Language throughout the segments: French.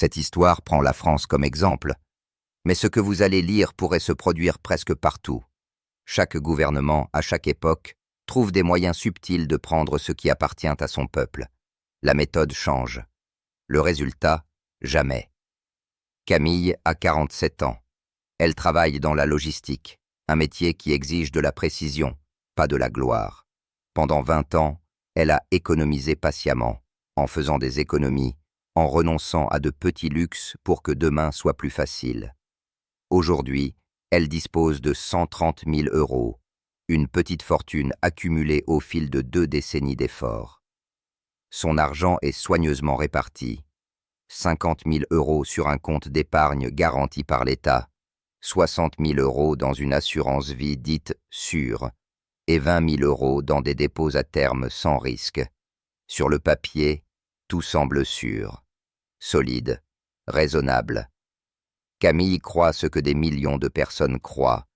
Cette histoire prend la France comme exemple, mais ce que vous allez lire pourrait se produire presque partout. Chaque gouvernement, à chaque époque, trouve des moyens subtils de prendre ce qui appartient à son peuple. La méthode change. Le résultat, jamais. Camille a 47 ans. Elle travaille dans la logistique, un métier qui exige de la précision, pas de la gloire. Pendant 20 ans, elle a économisé patiemment, en faisant des économies, en renonçant à de petits luxes pour que demain soit plus facile. Aujourd'hui, elle dispose de 130 000 €, une petite fortune accumulée au fil de 2 décennies d'efforts. Son argent est soigneusement réparti. 50 000 € sur un compte d'épargne garanti par l'État, 60 000 € dans une assurance vie dite sûre et 20 000 € dans des dépôts à terme sans risque. Sur le papier, tout semble sûr, solide, raisonnable. Camille croit ce que des millions de personnes croient,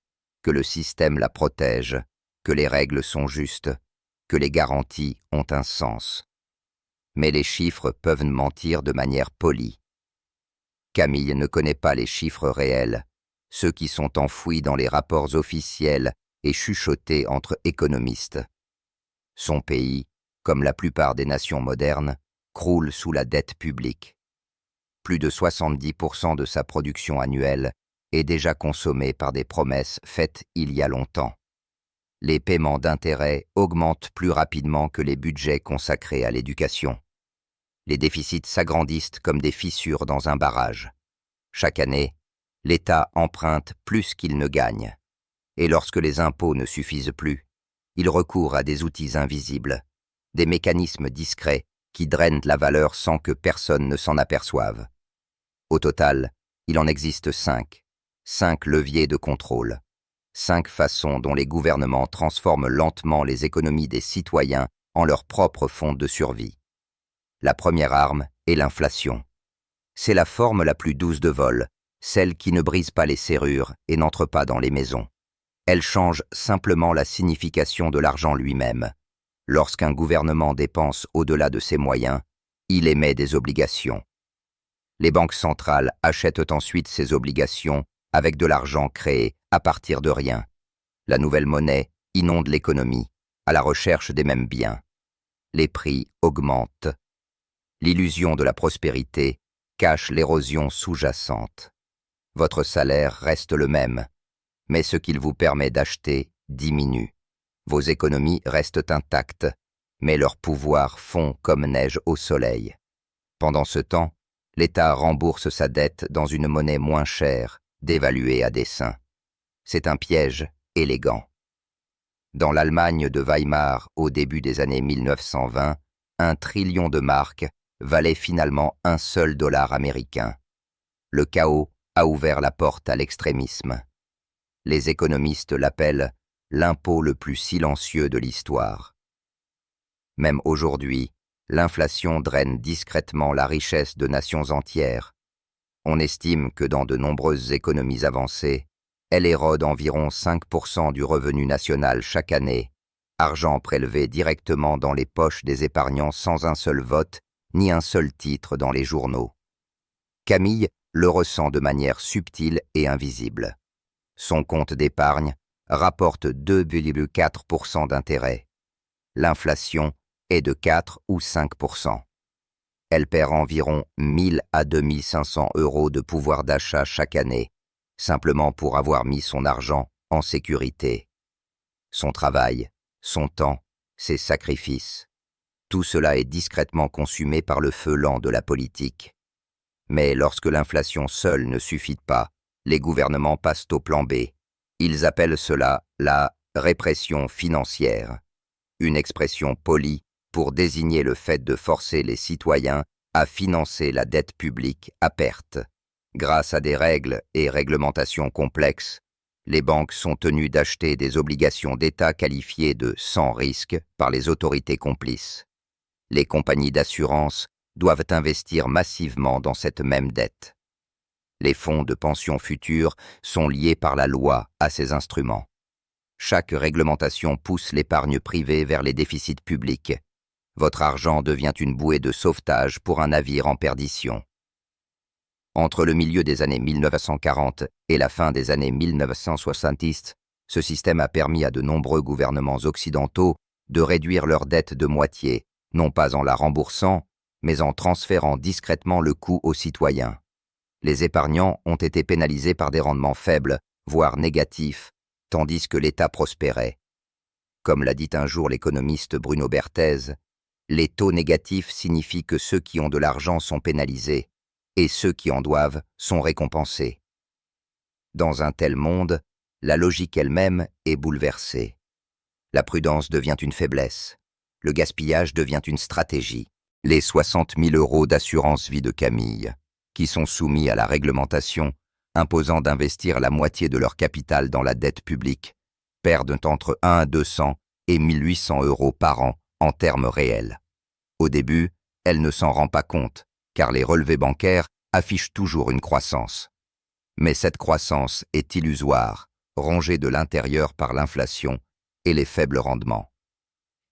que le système la protège, que les règles sont justes, que les garanties ont un sens. Mais les chiffres peuvent mentir de manière polie. Camille ne connaît pas les chiffres réels, ceux qui sont enfouis dans les rapports officiels et chuchotés entre économistes. Son pays, comme la plupart des nations modernes, croule sous la dette publique. Plus de 70% de sa production annuelle est déjà consommée par des promesses faites il y a longtemps. Les paiements d'intérêts augmentent plus rapidement que les budgets consacrés à l'éducation. Les déficits s'agrandissent comme des fissures dans un barrage. Chaque année, l'État emprunte plus qu'il ne gagne. Et lorsque les impôts ne suffisent plus, il recourt à des outils invisibles, des mécanismes discrets qui drainent la valeur sans que personne ne s'en aperçoive. Au total, il en existe 5 leviers de contrôle, 5 façons dont les gouvernements transforment lentement les économies des citoyens en leur propre fonds de survie. La première arme est l'inflation. C'est la forme la plus douce de vol, celle qui ne brise pas les serrures et n'entre pas dans les maisons. Elle change simplement la signification de l'argent lui-même. Lorsqu'un gouvernement dépense au-delà de ses moyens, il émet des obligations. Les banques centrales achètent ensuite ces obligations avec de l'argent créé à partir de rien. La nouvelle monnaie inonde l'économie, à la recherche des mêmes biens. Les prix augmentent. L'illusion de la prospérité cache l'érosion sous-jacente. Votre salaire reste le même, mais ce qu'il vous permet d'acheter diminue. Vos économies restent intactes, mais leur pouvoir fond comme neige au soleil. Pendant ce temps, l'État rembourse sa dette dans une monnaie moins chère, dévaluée à dessein. C'est un piège élégant. Dans l'Allemagne de Weimar, au début des années 1920, 1 trillion de marks valait finalement un seul dollar américain. Le chaos a ouvert la porte à l'extrémisme. Les économistes l'appellent l'impôt le plus silencieux de l'histoire. Même aujourd'hui, l'inflation draine discrètement la richesse de nations entières. On estime que dans de nombreuses économies avancées, elle érode environ 5% du revenu national chaque année, argent prélevé directement dans les poches des épargnants sans un seul vote ni un seul titre dans les journaux. Camille le ressent de manière subtile et invisible. Son compte d'épargne rapporte 2,4% d'intérêt. L'inflation est de 4 ou 5%. Elle perd environ 1 000 à 2 500 € de pouvoir d'achat chaque année, simplement pour avoir mis son argent en sécurité. Son travail, son temps, ses sacrifices, tout cela est discrètement consumé par le feu lent de la politique. Mais lorsque l'inflation seule ne suffit pas, les gouvernements passent au plan B. Ils appellent cela la répression financière, une expression polie pour désigner le fait de forcer les citoyens à financer la dette publique à perte. Grâce à des règles et réglementations complexes, les banques sont tenues d'acheter des obligations d'État qualifiées de sans risque par les autorités complices. Les compagnies d'assurance doivent investir massivement dans cette même dette. Les fonds de pension futurs sont liés par la loi à ces instruments. Chaque réglementation pousse l'épargne privée vers les déficits publics. Votre argent devient une bouée de sauvetage pour un navire en perdition. Entre le milieu des années 1940 et la fin des années 1970, ce système a permis à de nombreux gouvernements occidentaux de réduire leur dette de moitié, non pas en la remboursant, mais en transférant discrètement le coût aux citoyens. Les épargnants ont été pénalisés par des rendements faibles, voire négatifs, tandis que l'État prospérait. Comme l'a dit un jour l'économiste Bruno Berthez, les taux négatifs signifient que ceux qui ont de l'argent sont pénalisés, et ceux qui en doivent sont récompensés. Dans un tel monde, la logique elle-même est bouleversée. La prudence devient une faiblesse. Le gaspillage devient une stratégie. Les 60 000 € d'assurance vie de Camille, qui sont soumis à la réglementation, imposant d'investir la moitié de leur capital dans la dette publique, perdent entre 1 à 200 et 1 800 € par an en termes réels. Au début, elle ne s'en rend pas compte, car les relevés bancaires affichent toujours une croissance. Mais cette croissance est illusoire, rongée de l'intérieur par l'inflation et les faibles rendements.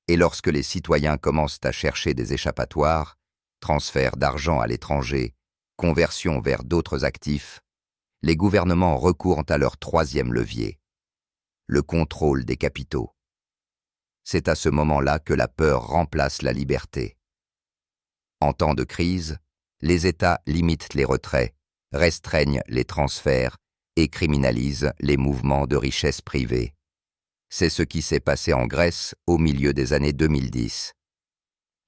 Et lorsque les citoyens commencent à chercher des échappatoires, transfert d'argent à l'étranger, conversion vers d'autres actifs, les gouvernements recourent à leur troisième levier, le contrôle des capitaux. C'est à ce moment-là que la peur remplace la liberté. En temps de crise, les États limitent les retraits, restreignent les transferts et criminalisent les mouvements de richesse privée. C'est ce qui s'est passé en Grèce au milieu des années 2010.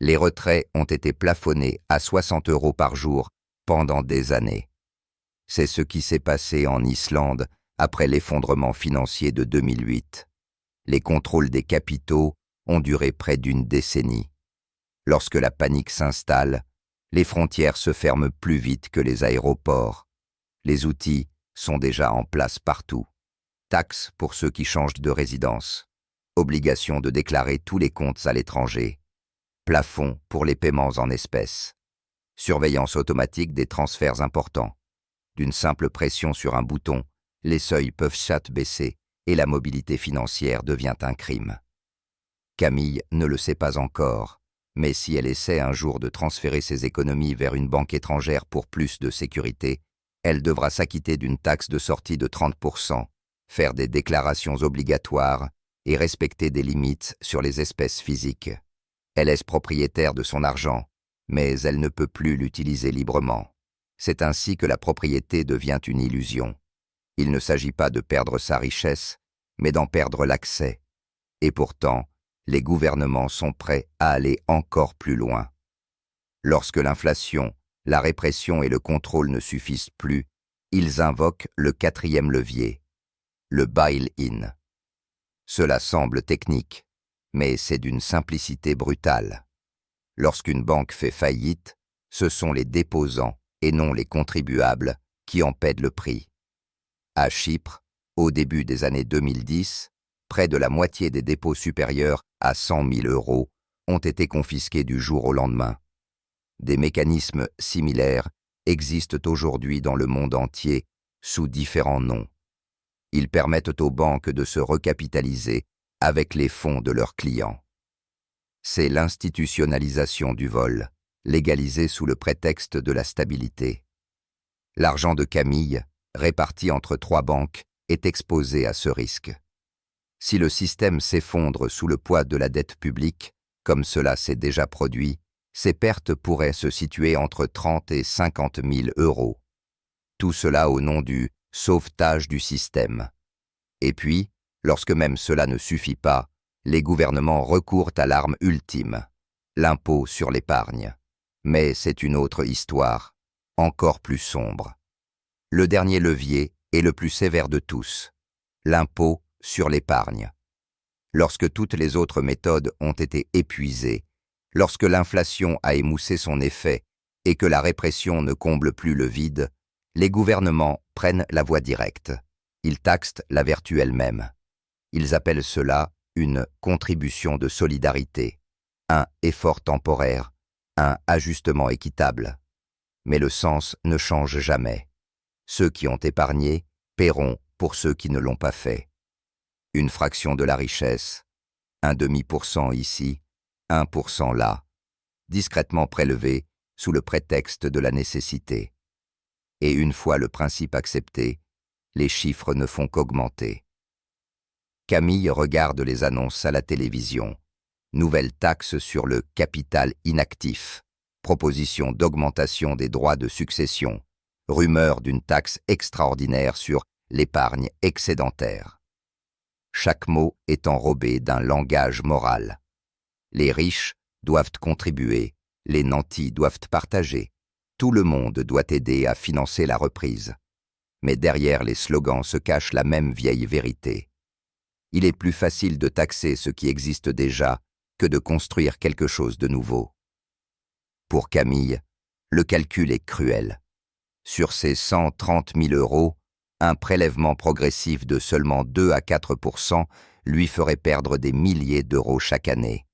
Les retraits ont été plafonnés à 60 € par jour pendant des années. C'est ce qui s'est passé en Islande après l'effondrement financier de 2008. Les contrôles des capitaux ont duré près d'une décennie. Lorsque la panique s'installe, les frontières se ferment plus vite que les aéroports. Les outils sont déjà en place partout. Taxes pour ceux qui changent de résidence. Obligation de déclarer tous les comptes à l'étranger. Plafond pour les paiements en espèces. Surveillance automatique des transferts importants. D'une simple pression sur un bouton, les seuils peuvent baisser et la mobilité financière devient un crime. Camille ne le sait pas encore, mais si elle essaie un jour de transférer ses économies vers une banque étrangère pour plus de sécurité, elle devra s'acquitter d'une taxe de sortie de 30%, faire des déclarations obligatoires et respecter des limites sur les espèces physiques. Elle est propriétaire de son argent, mais elle ne peut plus l'utiliser librement. C'est ainsi que la propriété devient une illusion. Il ne s'agit pas de perdre sa richesse, mais d'en perdre l'accès. Et pourtant, les gouvernements sont prêts à aller encore plus loin. Lorsque l'inflation, la répression et le contrôle ne suffisent plus, ils invoquent le quatrième levier, le bail-in. Cela semble technique, mais c'est d'une simplicité brutale. Lorsqu'une banque fait faillite, ce sont les déposants et non les contribuables qui en paient le prix. À Chypre, au début des années 2010, près de la moitié des dépôts supérieurs à 100 000 € ont été confisqués du jour au lendemain. Des mécanismes similaires existent aujourd'hui dans le monde entier sous différents noms. Ils permettent aux banques de se recapitaliser avec les fonds de leurs clients. C'est l'institutionnalisation du vol, légalisée sous le prétexte de la stabilité. L'argent de Camille, réparti entre 3 banques, est exposé à ce risque. Si le système s'effondre sous le poids de la dette publique, comme cela s'est déjà produit, ces pertes pourraient se situer entre 30 et 50 000 €. Tout cela au nom du « sauvetage du système ». Et puis, lorsque même cela ne suffit pas, les gouvernements recourent à l'arme ultime, l'impôt sur l'épargne. Mais c'est une autre histoire, encore plus sombre. Le dernier levier est le plus sévère de tous, l'impôt sur l'épargne. Lorsque toutes les autres méthodes ont été épuisées, lorsque l'inflation a émoussé son effet et que la répression ne comble plus le vide, les gouvernements prennent la voie directe. Ils taxent la vertu elle-même. Ils appellent cela une contribution de solidarité, un effort temporaire, un ajustement équitable. Mais le sens ne change jamais. Ceux qui ont épargné paieront pour ceux qui ne l'ont pas fait. Une fraction de la richesse, 0,5% ici, 1% là, discrètement prélevé sous le prétexte de la nécessité. Et une fois le principe accepté, les chiffres ne font qu'augmenter. Camille regarde les annonces à la télévision. Nouvelle taxe sur le capital inactif, proposition d'augmentation des droits de succession, rumeur d'une taxe extraordinaire sur l'épargne excédentaire. Chaque mot est enrobé d'un langage moral. Les riches doivent contribuer, les nantis doivent partager. Tout le monde doit aider à financer la reprise. Mais derrière les slogans se cache la même vieille vérité. Il est plus facile de taxer ce qui existe déjà que de construire quelque chose de nouveau. Pour Camille, le calcul est cruel. Sur ces 130 000 euros, un prélèvement progressif de seulement 2 à 4% lui ferait perdre des milliers d'euros chaque année.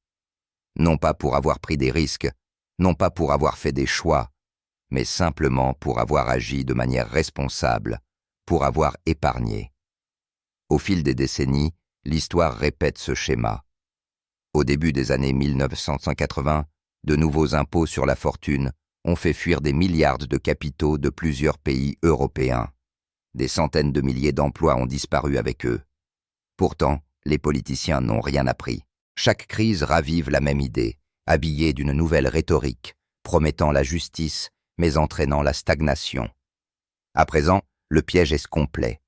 Non pas pour avoir pris des risques, non pas pour avoir fait des choix, mais simplement pour avoir agi de manière responsable, pour avoir épargné. Au fil des décennies, l'histoire répète ce schéma. Au début des années 1980, de nouveaux impôts sur la fortune ont fait fuir des milliards de capitaux de plusieurs pays européens. Des centaines de milliers d'emplois ont disparu avec eux. Pourtant, les politiciens n'ont rien appris. Chaque crise ravive la même idée, habillée d'une nouvelle rhétorique, promettant la justice, mais entraînant la stagnation. À présent, le piège est complet.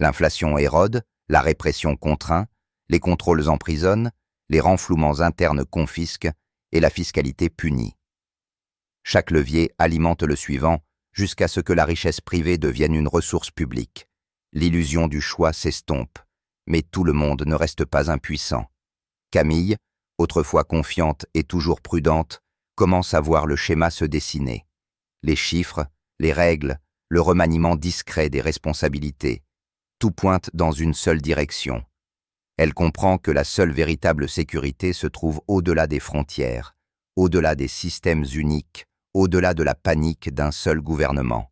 L'inflation érode, la répression contraint, les contrôles emprisonnent, les renflouements internes confisquent et la fiscalité punit. Chaque levier alimente le suivant jusqu'à ce que la richesse privée devienne une ressource publique. L'illusion du choix s'estompe, mais tout le monde ne reste pas impuissant. Camille, autrefois confiante et toujours prudente, commence à voir le schéma se dessiner. Les chiffres, les règles, le remaniement discret des responsabilités, tout pointe dans une seule direction. Elle comprend que la seule véritable sécurité se trouve au-delà des frontières, au-delà des systèmes uniques, au-delà de la panique d'un seul gouvernement.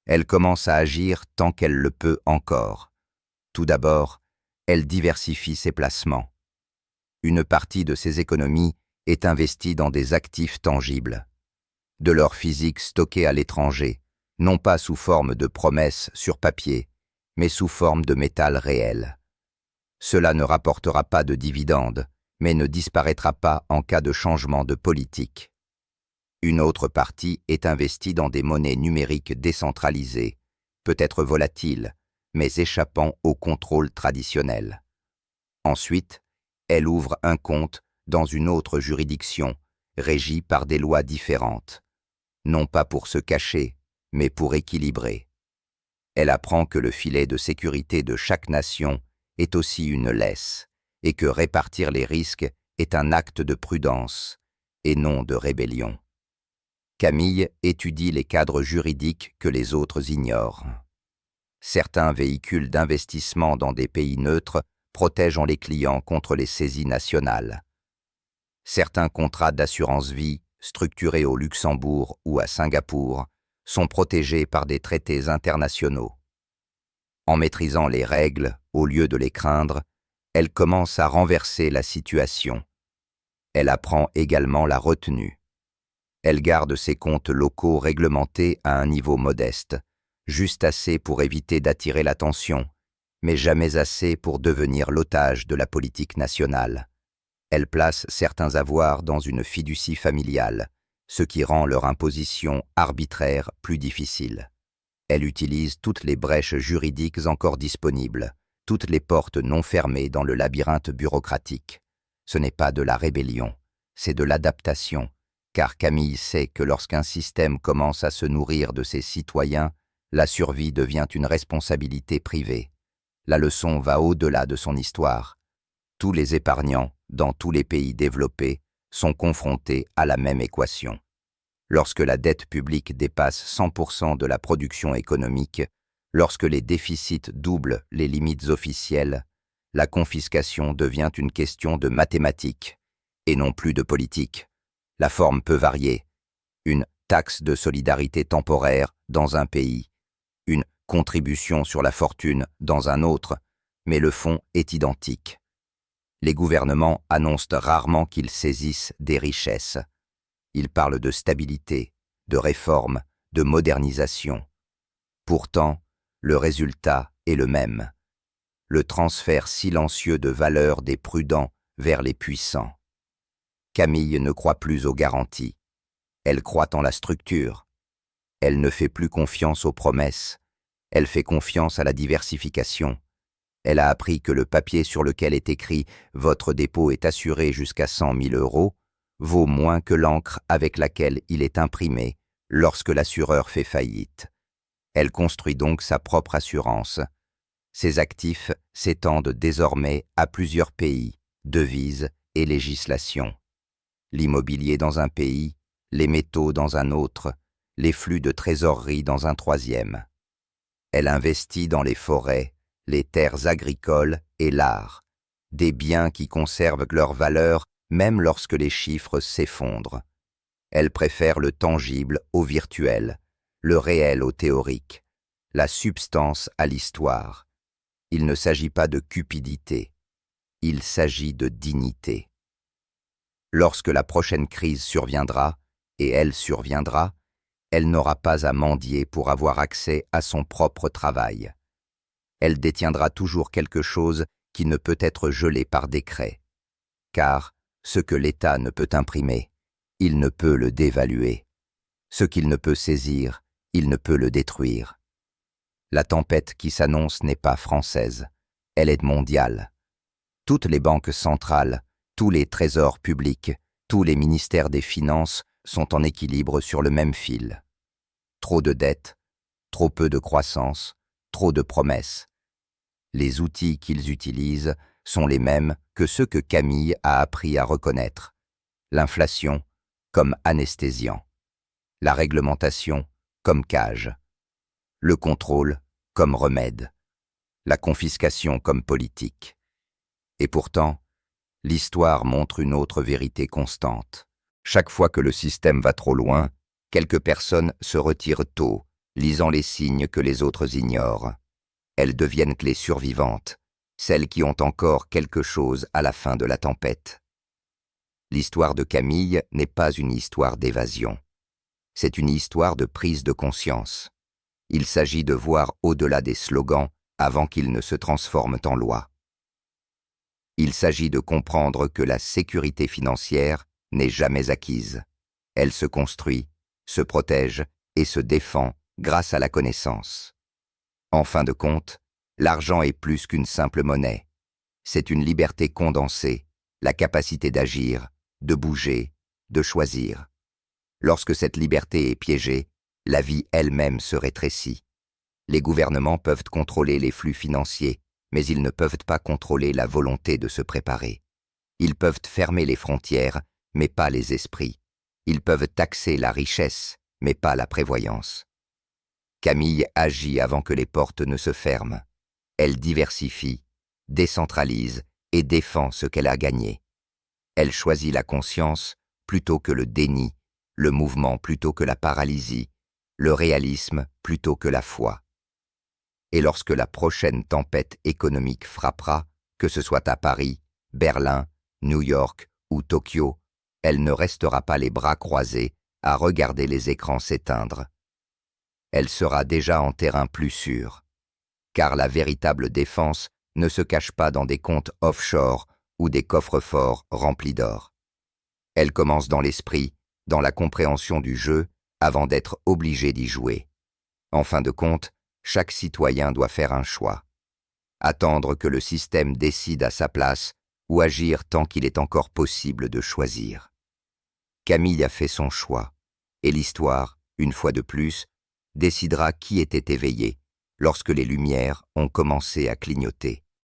Elle commence à agir tant qu'elle le peut encore. Tout d'abord, elle diversifie ses placements. Une partie de ses économies est investie dans des actifs tangibles. De l'or physique stocké à l'étranger, non pas sous forme de promesses sur papier, mais sous forme de métal réel. Cela ne rapportera pas de dividendes, mais ne disparaîtra pas en cas de changement de politique. Une autre partie est investie dans des monnaies numériques décentralisées, peut-être volatiles, mais échappant au contrôle traditionnel. Ensuite, elle ouvre un compte dans une autre juridiction, régie par des lois différentes, non pas pour se cacher, mais pour équilibrer. Elle apprend que le filet de sécurité de chaque nation est aussi une laisse, et que répartir les risques est un acte de prudence, et non de rébellion. Camille étudie les cadres juridiques que les autres ignorent. Certains véhicules d'investissement dans des pays neutres protègent les clients contre les saisies nationales. Certains contrats d'assurance-vie, structurés au Luxembourg ou à Singapour, sont protégés par des traités internationaux. En maîtrisant les règles, au lieu de les craindre, elle commence à renverser la situation. Elle apprend également la retenue. Elle garde ses comptes locaux réglementés à un niveau modeste, juste assez pour éviter d'attirer l'attention, mais jamais assez pour devenir l'otage de la politique nationale. Elle place certains avoirs dans une fiducie familiale, ce qui rend leur imposition arbitraire plus difficile. Elle utilise toutes les brèches juridiques encore disponibles, toutes les portes non fermées dans le labyrinthe bureaucratique. Ce n'est pas de la rébellion, c'est de l'adaptation, car Camille sait que lorsqu'un système commence à se nourrir de ses citoyens, la survie devient une responsabilité privée. La leçon va au-delà de son histoire. Tous les épargnants, dans tous les pays développés, sont confrontés à la même équation. Lorsque la dette publique dépasse 100% de la production économique, lorsque les déficits doublent les limites officielles, la confiscation devient une question de mathématiques et non plus de politique. La forme peut varier. Une taxe de solidarité temporaire dans un pays, une contribution sur la fortune dans un autre, mais le fond est identique. Les gouvernements annoncent rarement qu'ils saisissent des richesses. Ils parlent de stabilité, de réforme, de modernisation. Pourtant, le résultat est le même. Le transfert silencieux de valeur des prudents vers les puissants. Camille ne croit plus aux garanties. Elle croit en la structure. Elle ne fait plus confiance aux promesses. Elle fait confiance à la diversification. Elle a appris que le papier sur lequel est écrit « Votre dépôt est assuré jusqu'à 100 000 € » vaut moins que l'encre avec laquelle il est imprimé lorsque l'assureur fait faillite. Elle construit donc sa propre assurance. Ses actifs s'étendent désormais à plusieurs pays, devises et législations. L'immobilier dans un pays, les métaux dans un autre, les flux de trésorerie dans un troisième. Elle investit dans les forêts, les terres agricoles et l'art, des biens qui conservent leur valeur même lorsque les chiffres s'effondrent. Elle préfère le tangible au virtuel, le réel au théorique, la substance à l'histoire. Il ne s'agit pas de cupidité, il s'agit de dignité. Lorsque la prochaine crise surviendra, et elle surviendra, elle n'aura pas à mendier pour avoir accès à son propre travail. Elle détiendra toujours quelque chose qui ne peut être gelé par décret. Car ce que l'État ne peut imprimer, il ne peut le dévaluer. Ce qu'il ne peut saisir, il ne peut le détruire. La tempête qui s'annonce n'est pas française, elle est mondiale. Toutes les banques centrales, tous les trésors publics, tous les ministères des Finances sont en équilibre sur le même fil. Trop de dettes, trop peu de croissance, trop de promesses. Les outils qu'ils utilisent sont les mêmes que ceux que Camille a appris à reconnaître. L'inflation comme anesthésiant, la réglementation comme cage, le contrôle comme remède, la confiscation comme politique. Et pourtant, l'histoire montre une autre vérité constante. Chaque fois que le système va trop loin, quelques personnes se retirent tôt, lisant les signes que les autres ignorent. Elles deviennent les survivantes, celles qui ont encore quelque chose à la fin de la tempête. L'histoire de Camille n'est pas une histoire d'évasion. C'est une histoire de prise de conscience. Il s'agit de voir au-delà des slogans avant qu'ils ne se transforment en loi. Il s'agit de comprendre que la sécurité financière n'est jamais acquise. Elle se construit, se protège et se défend grâce à la connaissance. En fin de compte, l'argent est plus qu'une simple monnaie. C'est une liberté condensée, la capacité d'agir, de bouger, de choisir. Lorsque cette liberté est piégée, la vie elle-même se rétrécit. Les gouvernements peuvent contrôler les flux financiers, mais ils ne peuvent pas contrôler la volonté de se préparer. Ils peuvent fermer les frontières, mais pas les esprits. Ils peuvent taxer la richesse, mais pas la prévoyance. Camille agit avant que les portes ne se ferment. Elle diversifie, décentralise et défend ce qu'elle a gagné. Elle choisit la conscience plutôt que le déni, le mouvement plutôt que la paralysie, le réalisme plutôt que la foi. Et lorsque la prochaine tempête économique frappera, que ce soit à Paris, Berlin, New York ou Tokyo, elle ne restera pas les bras croisés à regarder les écrans s'éteindre. Elle sera déjà en terrain plus sûr, car la véritable défense ne se cache pas dans des comptes offshore ou des coffres-forts remplis d'or. Elle commence dans l'esprit, dans la compréhension du jeu, avant d'être obligé d'y jouer. En fin de compte, chaque citoyen doit faire un choix. Attendre que le système décide à sa place ou agir tant qu'il est encore possible de choisir. Camille a fait son choix, et l'histoire, une fois de plus, décidera qui était éveillé lorsque les lumières ont commencé à clignoter.